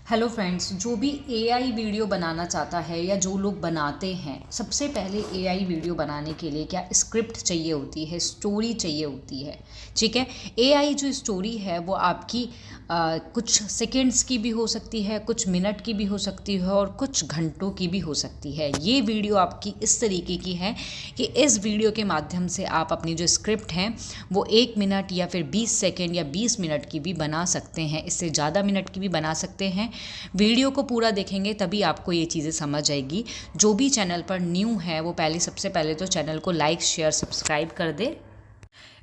Hello friends, जो भी AI video बनाना चाहता है या जो लोग बनाते हैं, सबसे पहले एआई वीडियो बनाने के लिए क्या स्क्रिप्ट चाहिए होती है, स्टोरी चाहिए होती है। ठीक है। एआई जो स्टोरी है वो आपकी कुछ सेकंड्स की भी हो सकती है, कुछ मिनट की भी हो सकती है और कुछ घंटों की भी हो सकती है। ये वीडियो आपकी इस तरीके की है कि इस वीडियो के माध्यम से आप अपनी जो स्क्रिप्ट हैं वो 1 मिनट या फिर 20 सेकेंड या 20 मिनट की भी बना सकते हैं, इससे ज़्यादा मिनट की भी बना सकते हैं। वीडियो को पूरा देखेंगे तभी आपको ये चीज़ें समझ आएगी। जो भी चैनल पर न्यू है वो सबसे पहले तो चैनल को लाइक शेयर सब्सक्राइब कर दे।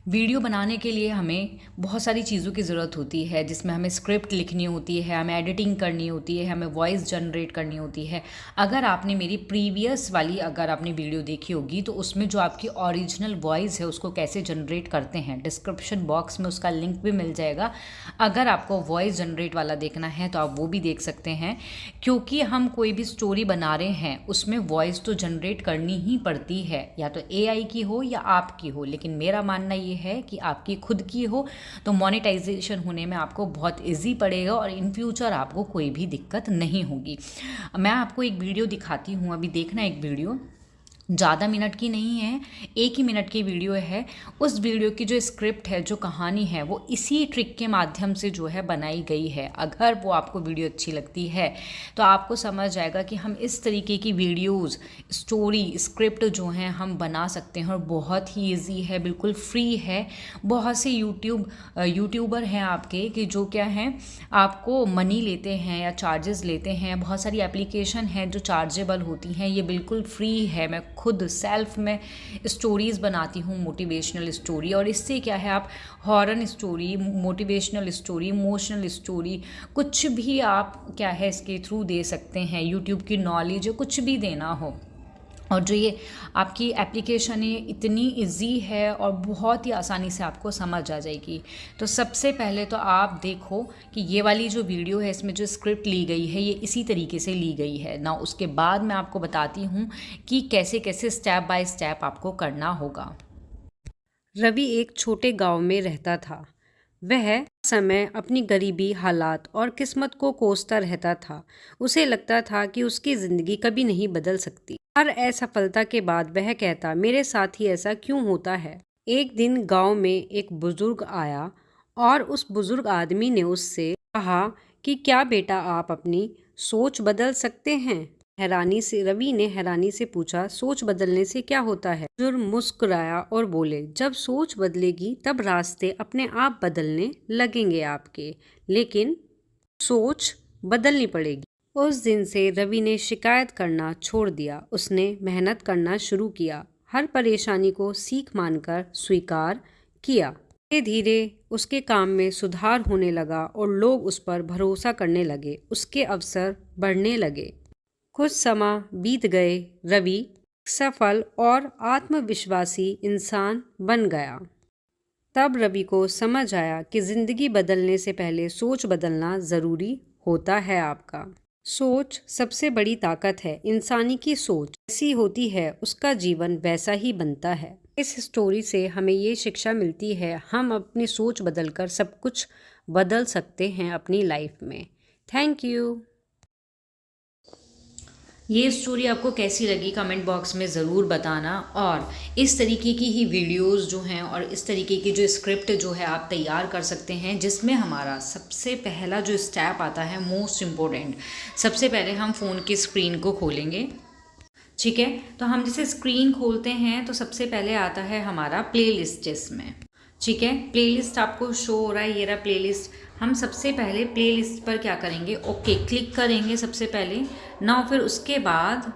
वीडियो बनाने के लिए हमें बहुत सारी चीज़ों की ज़रूरत होती है, जिसमें हमें स्क्रिप्ट लिखनी होती है, हमें एडिटिंग करनी होती है, हमें वॉइस जनरेट करनी होती है। अगर आपने मेरी प्रीवियस वाली वीडियो देखी होगी तो उसमें जो आपकी ओरिजिनल वॉइस है उसको कैसे जनरेट करते हैं, डिस्क्रिप्शन बॉक्स में उसका लिंक भी मिल जाएगा। अगर आपको वॉइस जनरेट वाला देखना है तो आप वो भी देख सकते हैं, क्योंकि हम कोई भी स्टोरी बना रहे हैं उसमें वॉइस तो जनरेट करनी ही पड़ती है, या तो एआई की हो या आपकी हो। लेकिन मेरा मानना ये है कि आपकी खुद की हो तो मोनेटाइजेशन होने में आपको बहुत इजी पड़ेगा और इन फ्यूचर आपको कोई भी दिक्कत नहीं होगी। मैं आपको एक वीडियो दिखाती हूँ, अभी देखना एक वीडियो ज़्यादा मिनट की नहीं है, 1 ही मिनट की वीडियो है। उस वीडियो की जो स्क्रिप्ट है, जो कहानी है, वो इसी ट्रिक के माध्यम से जो है बनाई गई है। अगर वो आपको वीडियो अच्छी लगती है तो आपको समझ आएगा कि हम इस तरीके की वीडियोस, स्टोरी, स्क्रिप्ट जो हैं हम बना सकते हैं और बहुत ही ईजी है, बिल्कुल फ्री है। बहुत से यूट्यूबर हैं आपके कि जो क्या हैं, आपको मनी लेते हैं या चार्जेस लेते हैं। बहुत सारी एप्लीकेशन हैं जो चार्जेबल होती हैं, ये बिल्कुल फ्री है। मैं खुद सेल्फ में स्टोरीज़ बनाती हूँ, मोटिवेशनल स्टोरी, और इससे क्या है, आप horror story, motivational story, emotional story, कुछ भी आप क्या है इसके थ्रू दे सकते हैं। यूट्यूब की नॉलेज कुछ भी देना हो, और जो ये आपकी एप्लीकेशन है इतनी इजी है और बहुत ही आसानी से आपको समझ आ जाएगी। तो सबसे पहले तो आप देखो कि ये वाली जो वीडियो है इसमें जो स्क्रिप्ट ली गई है ये इसी तरीके से ली गई है ना। उसके बाद मैं आपको बताती हूँ कि कैसे कैसे स्टेप बाय स्टेप आपको करना होगा। रवि एक छोटे गांव में रहता था। वह समय अपनी गरीबी, हालात और किस्मत को कोसता रहता था। उसे लगता था कि उसकी जिंदगी कभी नहीं बदल सकती। हर असफलता के बाद वह कहता, मेरे साथ ही ऐसा क्यों होता है। एक दिन गांव में एक बुजुर्ग आया और उस बुजुर्ग आदमी ने उससे कहा कि क्या बेटा आप अपनी सोच बदल सकते हैं। रवि ने हैरानी से पूछा, सोच बदलने से क्या होता है। बुजुर्ग मुस्कुराया और बोले, जब सोच बदलेगी तब रास्ते अपने आप बदलने लगेंगे आपके, लेकिन सोच बदलनी पड़ेगी। उस दिन से रवि ने शिकायत करना छोड़ दिया। उसने मेहनत करना शुरू किया, हर परेशानी को सीख मानकर स्वीकार किया। धीरे धीरे उसके काम में सुधार होने लगा और लोग उस पर भरोसा करने लगे। उसके अवसर बढ़ने लगे। कुछ समय बीत गए। रवि सफल और आत्मविश्वासी इंसान बन गया। तब रवि को समझ आया कि जिंदगी बदलने से पहले सोच बदलना जरूरी होता है। आपका सोच सबसे बड़ी ताकत है। इंसानी की सोच जैसी होती है उसका जीवन वैसा ही बनता है। इस स्टोरी से हमें ये शिक्षा मिलती है, हम अपनी सोच बदलकर सब कुछ बदल सकते हैं अपनी लाइफ में। Thank you. ये स्टोरी आपको कैसी लगी कमेंट बॉक्स में ज़रूर बताना, और इस तरीके की ही वीडियोस जो हैं और इस तरीके की जो स्क्रिप्ट जो है आप तैयार कर सकते हैं, जिसमें हमारा सबसे पहला जो स्टेप आता है, मोस्ट इम्पोर्टेंट। सबसे पहले हम फ़ोन की स्क्रीन को खोलेंगे। ठीक है, तो हम जैसे स्क्रीन खोलते हैं तो सबसे पहले आता है हमारा प्लेलिस्ट इसमें। ठीक है, प्लेलिस्ट आपको शो हो रहा है, ये रहा प्लेलिस्ट। हम सबसे पहले प्लेलिस्ट पर क्या करेंगे, ओके क्लिक करेंगे सबसे पहले ना। फिर उसके बाद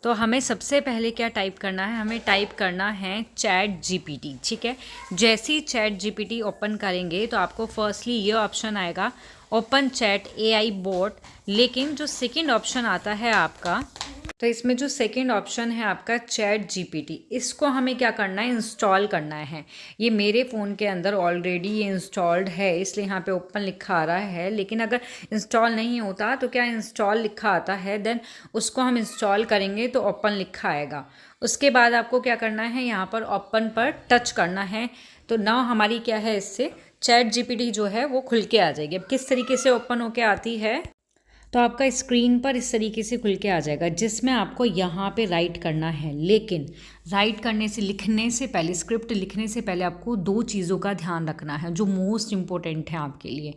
तो हमें सबसे पहले क्या टाइप करना है, हमें टाइप करना है चैट जीपीटी। ठीक है, जैसे ही चैट जीपीटी ओपन करेंगे तो आपको फर्स्टली ये ऑप्शन आएगा, ओपन चैट एआई बोट। लेकिन जो सेकंड ऑप्शन आता है आपका, तो इसमें जो सेकंड ऑप्शन है आपका चैट जीपीटी, इसको हमें क्या करना है, इंस्टॉल करना है। ये मेरे फ़ोन के अंदर ऑलरेडी ये इंस्टॉल्ड है, इसलिए यहाँ पे ओपन लिखा आ रहा है। लेकिन अगर इंस्टॉल नहीं होता तो क्या इंस्टॉल लिखा आता है, देन उसको हम इंस्टॉल करेंगे तो ओपन लिखा आएगा। उसके बाद आपको क्या करना है, यहाँ पर ओपन पर टच करना है। तो ना हमारी क्या है, इससे चैट जीपीटी जो है वो खुल के आ जाएगी। अब किस तरीके से ओपन होके आती है, तो आपका स्क्रीन पर इस तरीके से खुल के आ जाएगा, जिसमें आपको यहाँ पे राइट करना है। लेकिन राइट करने से, लिखने से पहले, स्क्रिप्ट लिखने से पहले आपको 2 चीज़ों का ध्यान रखना है जो मोस्ट इम्पोर्टेंट है आपके लिए।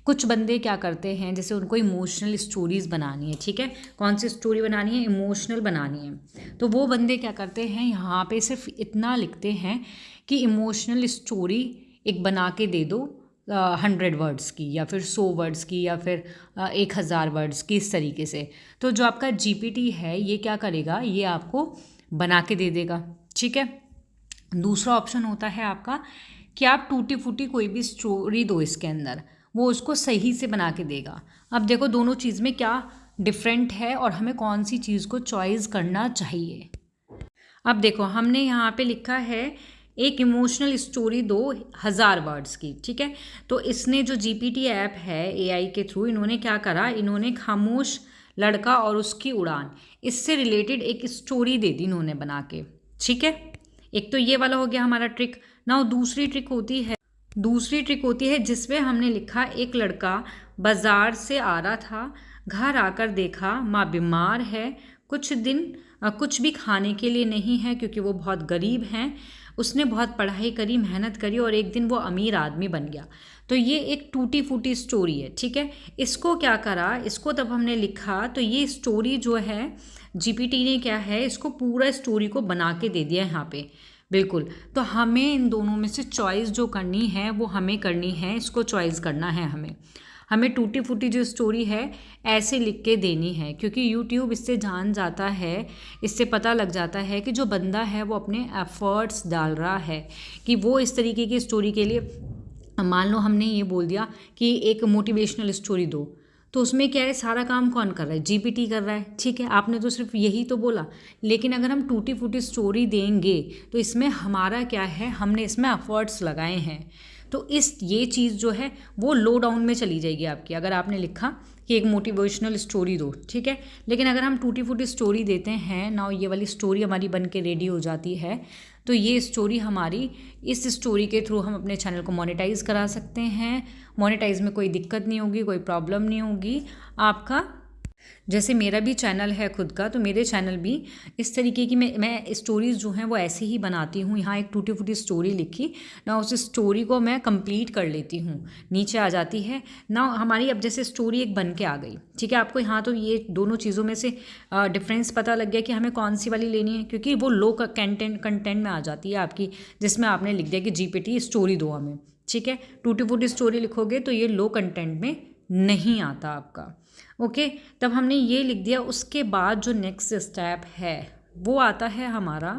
कुछ बंदे क्या करते हैं, जैसे उनको इमोशनल स्टोरीज़ बनानी है, ठीक है, कौन सी स्टोरी बनानी है, इमोशनल बनानी है, तो वो बंदे क्या करते हैं, यहाँ पे सिर्फ इतना लिखते हैं कि इमोशनल स्टोरी एक बना के दे दो 100 वर्ड्स की या फिर 100 वर्ड्स की या फिर 1000 वर्ड्स की, इस तरीके से। तो जो आपका GPT है ये क्या करेगा, ये आपको बना के दे देगा, ठीक है। दूसरा ऑप्शन होता है आपका कि आप टूटी फूटी कोई भी स्टोरी दो इसके अंदर, वो उसको सही से बना के देगा। अब देखो दोनों चीज़ में क्या डिफरेंट है और हमें कौन सी चीज़ को चॉइस करना चाहिए। अब देखो हमने यहाँ पे लिखा है एक इमोशनल स्टोरी दो 1000 वर्ड्स की, ठीक है। तो इसने जो GPT ऐप है AI के थ्रू, इन्होंने क्या करा, इन्होंने खामोश लड़का और उसकी उड़ान, इससे रिलेटेड एक स्टोरी दे दी इन्होंने बना के, ठीक है। एक तो ये वाला हो गया हमारा ट्रिक। नाउ दूसरी ट्रिक होती है जिसमें हमने लिखा एक लड़का बाजार से आ रहा था, घर आकर देखा माँ बीमार है, कुछ भी खाने के लिए नहीं है क्योंकि वो बहुत गरीब हैं। उसने बहुत पढ़ाई करी, मेहनत करी और एक दिन वो अमीर आदमी बन गया। तो ये एक टूटी फूटी स्टोरी है, ठीक है। इसको क्या करा, इसको तब हमने लिखा तो ये स्टोरी जो है GPT ने क्या है, इसको पूरा स्टोरी को बना के दे दिया यहाँ पे, बिल्कुल। तो हमें इन दोनों में से चॉइस जो करनी है वो हमें करनी है, इसको चॉइस करना है हमें टूटी फूटी जो स्टोरी है ऐसे लिख के देनी है, क्योंकि YouTube इससे जान जाता है, इससे पता लग जाता है कि जो बंदा है वो अपने एफर्ट्स डाल रहा है कि वो इस तरीके की स्टोरी के लिए, मान लो हमने ये बोल दिया कि एक मोटिवेशनल स्टोरी दो, तो उसमें क्या है, सारा काम कौन कर रहा है, GPT कर रहा है, ठीक है। आपने तो सिर्फ यही तो बोला, लेकिन अगर हम टूटी फूटी स्टोरी देंगे तो इसमें हमारा क्या है, हमने इसमें एफर्ट्स लगाए हैं, तो ये चीज़ जो है वो लो डाउन में चली जाएगी आपकी। अगर आपने लिखा कि एक मोटिवेशनल स्टोरी दो, ठीक है, लेकिन अगर हम टूटी फूटी स्टोरी देते हैं ना, ये वाली स्टोरी हमारी बन के रेडी हो जाती है, तो ये स्टोरी हमारी, इस स्टोरी के थ्रू हम अपने चैनल को मोनेटाइज़ करा सकते हैं। मोनेटाइज़ में कोई दिक्कत नहीं होगी, कोई प्रॉब्लम नहीं होगी आपका। जैसे मेरा भी चैनल है खुद का, तो मेरे चैनल भी इस तरीके की मैं स्टोरीज़ जो हैं वो ऐसे ही बनाती हूँ। यहाँ एक टूटी फूटी स्टोरी लिखी ना, उस स्टोरी को मैं कंप्लीट कर लेती हूँ, नीचे आ जाती है ना हमारी। अब जैसे स्टोरी एक बन के आ गई, ठीक है, आपको यहाँ तो ये दोनों चीज़ों में से डिफरेंस पता लग गया कि हमें कौन सी वाली लेनी है, क्योंकि वो लो कंटेंट में आ जाती है आपकी, जिसमें आपने लिख दिया कि GPT स्टोरी दो हमें, ठीक है। टूटी फूटी स्टोरी लिखोगे तो ये लो कंटेंट में नहीं आता आपका, ओके। तब हमने ये लिख दिया। उसके बाद जो नेक्स्ट स्टेप है वो आता है हमारा,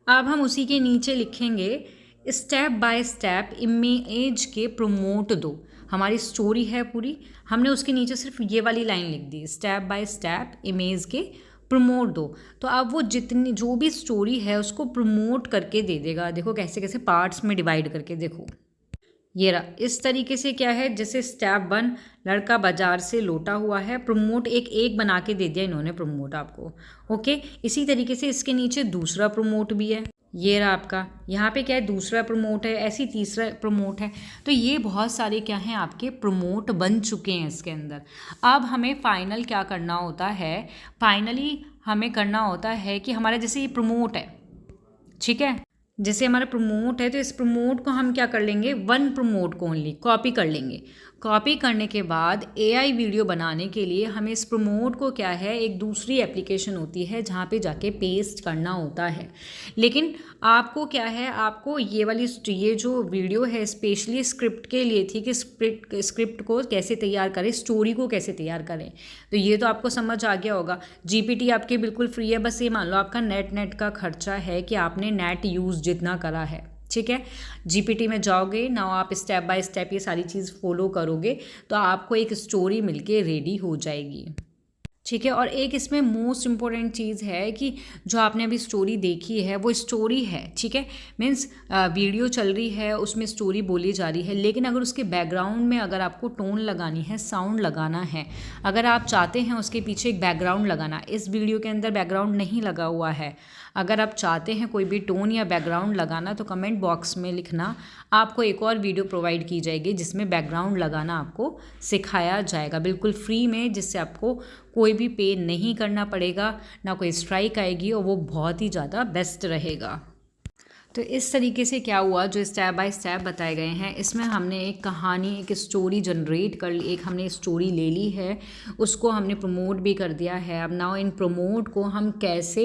अब हम उसी के नीचे लिखेंगे स्टेप बाय स्टेप इमेज के प्रमोट दो। हमारी स्टोरी है पूरी, हमने उसके नीचे सिर्फ ये वाली लाइन लिख दी, स्टेप बाय स्टेप इमेज के प्रमोट दो। तो अब वो जितनी जो भी स्टोरी है उसको प्रमोट करके दे देगा। देखो कैसे कैसे पार्ट्स में डिवाइड करके, देखो ये रहा। इस तरीके से क्या है, जैसे स्टेप 1 लड़का बाजार से लौटा हुआ है, प्रमोट एक बना के दे दिया इन्होंने प्रमोट आपको, ओके। इसी तरीके से इसके नीचे दूसरा प्रमोट भी है, ये रहा आपका। यहाँ पे क्या है, दूसरा प्रमोट है, ऐसी तीसरा प्रमोट है। तो ये बहुत सारे क्या हैं आपके प्रमोट बन चुके हैं इसके अंदर। अब हमें फाइनल क्या करना होता है, फाइनली हमें करना होता है कि हमारा जैसे ये प्रमोट है, ठीक है, जैसे हमारा प्रमोट है, तो इस प्रमोट को हम क्या कर लेंगे, 1 प्रमोट को ओनली कॉपी कर लेंगे। कॉपी करने के बाद AI वीडियो बनाने के लिए हमें इस प्रमोट को क्या है, एक दूसरी एप्लीकेशन होती है जहाँ पे जाके पेस्ट करना होता है। लेकिन आपको क्या है, आपको ये जो वीडियो है स्पेशली स्क्रिप्ट के लिए थी कि स्क्रिप्ट को कैसे तैयार करें, स्टोरी को कैसे तैयार करें। तो ये तो आपको समझ आ गया होगा। GPT आपके बिल्कुल फ्री है, बस ये मान लो आपका नेट का खर्चा है कि आपने नेट यूज़ जितना करा है, ठीक है। GPT में जाओगे ना, आप स्टेप बाय स्टेप ये सारी चीज़ फॉलो करोगे तो आपको एक स्टोरी मिलके रेडी हो जाएगी, ठीक है। और एक इसमें मोस्ट इम्पॉर्टेंट चीज़ है कि जो आपने अभी स्टोरी देखी है वो स्टोरी है, ठीक है। मीन्स वीडियो चल रही है, उसमें स्टोरी बोली जा रही है, लेकिन अगर उसके बैकग्राउंड में अगर आपको टोन लगानी है, साउंड लगाना है, अगर आप चाहते हैं उसके पीछे एक बैकग्राउंड लगाना, इस वीडियो के अंदर बैकग्राउंड नहीं लगा हुआ है, अगर आप चाहते हैं कोई भी टोन या बैकग्राउंड लगाना तो कमेंट बॉक्स में लिखना, आपको एक और वीडियो प्रोवाइड की जाएगी जिसमें बैकग्राउंड लगाना आपको सिखाया जाएगा बिल्कुल फ्री में, जिससे आपको कोई भी पे नहीं करना पड़ेगा, ना कोई स्ट्राइक आएगी, और वो बहुत ही ज़्यादा बेस्ट रहेगा। तो इस तरीके से क्या हुआ, जो स्टेप बाय स्टेप बताए गए हैं, इसमें हमने एक कहानी, एक स्टोरी जनरेट कर ली, एक हमने स्टोरी ले ली है, उसको हमने प्रमोट भी कर दिया है। अब नाउ इन प्रमोट को हम कैसे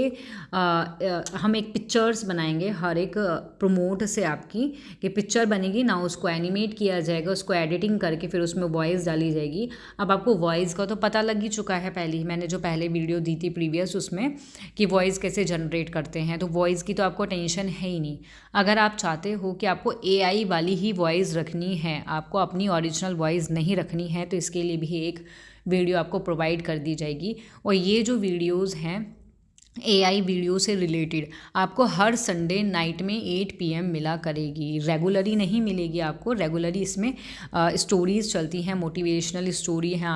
हम एक पिक्चर्स बनाएंगे हर एक प्रमोट से आपकी, कि पिक्चर बनेगी ना, उसको एनिमेट किया जाएगा, उसको एडिटिंग करके फिर उसमें वॉइस डाली जाएगी। अब आपको वॉइस का तो पता लग ही चुका है, पहले ही मैंने जो पहले वीडियो दी थी प्रीवियस उसमें, कि वॉइस कैसे जनरेट करते हैं, तो वॉइस की तो आपको टेंशन है ही नहीं। अगर आप चाहते हो कि आपको AI वाली ही वॉइस रखनी है, आपको अपनी ओरिजिनल वॉइस नहीं रखनी है, तो इसके लिए भी एक वीडियो आपको प्रोवाइड कर दी जाएगी। और ये जो वीडियोस हैं AI वीडियो से रिलेटेड आपको हर संडे नाइट में 8 PM मिला करेगी, रेगुलरली नहीं मिलेगी आपको। रेगुलरली इसमें स्टोरीज़ चलती हैं, मोटिवेशनल स्टोरी हैं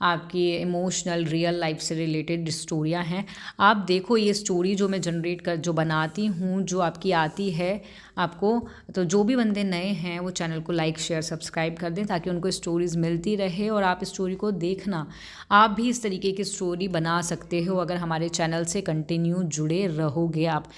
आपकी इमोशनल रियल लाइफ से रिलेटेड स्टोरियां हैं। आप देखो ये स्टोरी जो मैं जनरेट कर जो बनाती हूँ, जो आपकी आती है आपको, तो जो भी बंदे नए हैं वो चैनल को लाइक शेयर सब्सक्राइब कर दें ताकि उनको स्टोरीज़ मिलती रहे, और आप स्टोरी को देखना, आप भी इस तरीके की स्टोरी बना सकते हो अगर हमारे चैनल से कंटिन्यू जुड़े रहोगे। आप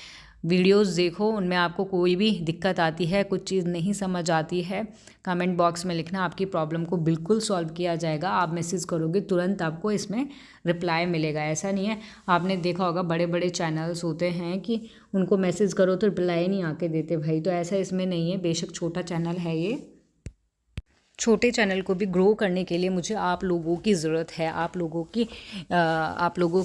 वीडियोस देखो, उनमें आपको कोई भी दिक्कत आती है, कुछ चीज़ नहीं समझ आती है, कमेंट बॉक्स में लिखना, आपकी प्रॉब्लम को बिल्कुल सॉल्व किया जाएगा। आप मैसेज करोगे तुरंत आपको इसमें रिप्लाई मिलेगा। ऐसा नहीं है, आपने देखा होगा बड़े बड़े चैनल्स होते हैं कि उनको मैसेज करो तो रिप्लाई नहीं आके देते भाई, तो ऐसा इसमें नहीं है। बेशक छोटा चैनल है ये, छोटे चैनल को भी ग्रो करने के लिए मुझे आप लोगों की ज़रूरत है, आप लोगों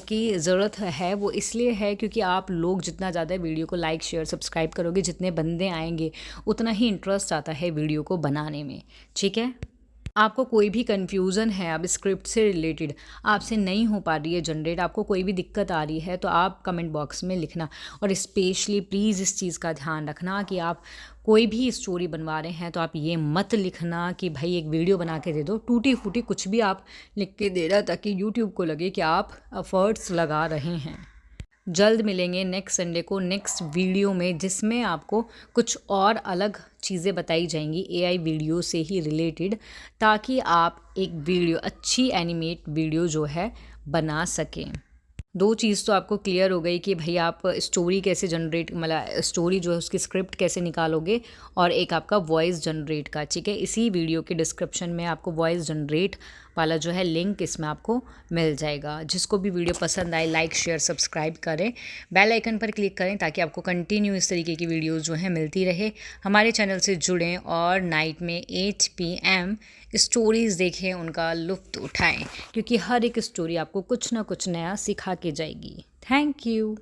की ज़रूरत है। वो इसलिए है क्योंकि आप लोग जितना ज़्यादा वीडियो को लाइक शेयर सब्सक्राइब करोगे, जितने बंदे आएंगे उतना ही इंटरेस्ट आता है वीडियो को बनाने में, ठीक है। आपको कोई भी कन्फ्यूज़न है अब स्क्रिप्ट से रिलेटेड, आपसे नहीं हो पा रही है जनरेट, आपको कोई भी दिक्कत आ रही है, तो आप कमेंट बॉक्स में लिखना। और स्पेशली प्लीज़ इस चीज़ का ध्यान रखना कि आप कोई भी स्टोरी बनवा रहे हैं तो आप ये मत लिखना कि भाई एक वीडियो बना के दे दो, टूटी फूटी कुछ भी आप लिख के दे रहा, ताकि यूट्यूब को लगे कि आप एफर्ट्स लगा रहे हैं। जल्द मिलेंगे नेक्स्ट संडे को नेक्स्ट वीडियो में, जिसमें आपको कुछ और अलग चीज़ें बताई जाएंगी AI वीडियो से ही रिलेटेड, ताकि आप एक वीडियो, अच्छी एनिमेट वीडियो जो है बना सकें। दो चीज़ तो आपको क्लियर हो गई कि भाई आप स्टोरी कैसे जनरेट, मतलब स्टोरी जो है उसकी स्क्रिप्ट कैसे निकालोगे, और एक आपका वॉइस जनरेट का, ठीक है। इसी वीडियो के डिस्क्रिप्शन में आपको वॉइस जनरेट वाला जो है लिंक इसमें आपको मिल जाएगा। जिसको भी वीडियो पसंद आए लाइक शेयर सब्सक्राइब करें, बेल आइकन पर क्लिक करें ताकि आपको कंटिन्यू इस तरीके की वीडियोस जो हैं मिलती रहे। हमारे चैनल से जुड़ें और नाइट में 8 PM स्टोरीज़ देखें, उनका लुत्फ़ उठाएं, क्योंकि हर एक स्टोरी आपको कुछ ना कुछ नया सिखा के जाएगी। Thank you.